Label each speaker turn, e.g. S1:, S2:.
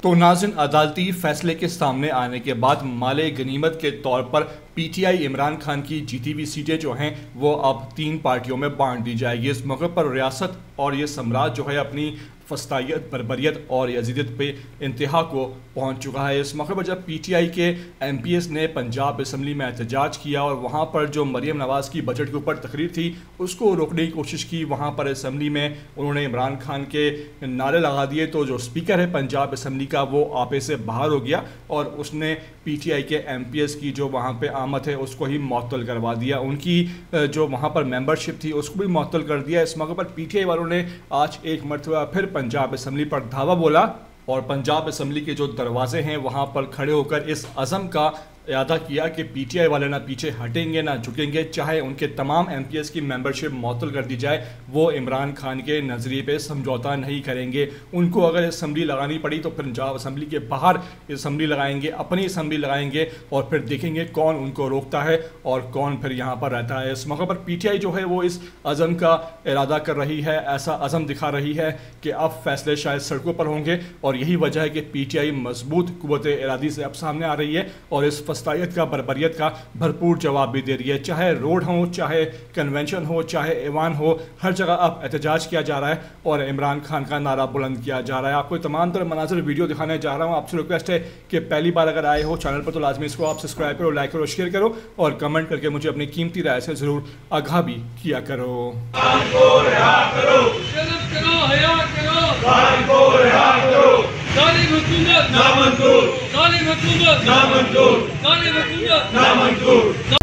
S1: तो नाज़रीन, अदालती फैसले के सामने आने के बाद माले गनीमत के तौर पर पीटीआई इमरान खान की जीती हुई सीटें जो हैं वो अब 3 पार्टियों में बांट दी जाएगी। इस मौके पर रियासत और ये सम्राट जो है अपनी फस्तायत, बर्बरियत और यजीदियत पे इंतहा को पहुंच चुका है। इस मौके पर जब पीटीआई के एमपीएस ने पंजाब असम्बली में एहतजाज किया और वहां पर जो मरीम नवाज़ की बजट के ऊपर तकरीर थी उसको रोकने की कोशिश की, वहां पर असम्बली में उन्होंने इमरान खान के नारे लगा दिए, तो जो स्पीकर है पंजाब असम्बली का वो आपे से बाहर हो गया और उसने पीटीआई के एमपीएस की जो वहाँ पे आमद है उसको ही मुअत्तल करवा दिया। उनकी जो वहाँ पर मेंबरशिप थी उसको भी मुअत्तल कर दिया। इस मौके पर पीटीआई वालों ने आज एक मरतबा फिर पंजाब असम्बली पर धावा बोला और पंजाब असम्बली के जो दरवाजे हैं वहाँ पर खड़े होकर इस अज़म का इरादा किया कि पीटीआई वाले ना पीछे हटेंगे ना झुकेंगे, चाहे उनके तमाम एमपीएस की मेंबरशिप मुअत्तल कर दी जाए, वो इमरान खान के नज़रिए पे समझौता नहीं करेंगे। उनको अगर असम्बली लगानी पड़ी तो पंजाब असम्बली के बाहर असम्बली लगाएंगे, अपनी असम्बली लगाएंगे और फिर देखेंगे कौन उनको रोकता है और कौन फिर यहाँ पर रहता है। इस मौके पर पीटीआई जो है वो इस अज़म का इरादा कर रही है, ऐसा अज़म दिखा रही है कि अब फैसले शायद सड़कों पर होंगे और यही वजह है कि पीटीआई मजबूत कुव्वत इरादी से अब सामने आ रही है और इस फस्तायत का, बर्बरियत का भरपूर जवाब भी दे रही है। चाहे रोड हो, चाहे कन्वेंशन हो, चाहे ऐवान हो, हर जगह अब एहतजाज किया जा रहा है और इमरान खान का नारा बुलंद किया जा रहा है। आपको तमाम तरह मनाज़िर वीडियो दिखाने जा रहा हूँ। आपसे रिक्वेस्ट है कि पहली बार अगर आए हो चैनल पर तो लाजमी इसको आप सब्सक्राइब करो, लाइक करो, शेयर करो और कमेंट करके मुझे अपनी कीमती राय से ज़रूर आगाह भी किया करो।
S2: जालिम हुकूमत नामंजूर, जालिम हुकूमत नामंजूर, जालिम हुकूमत नामंजूर।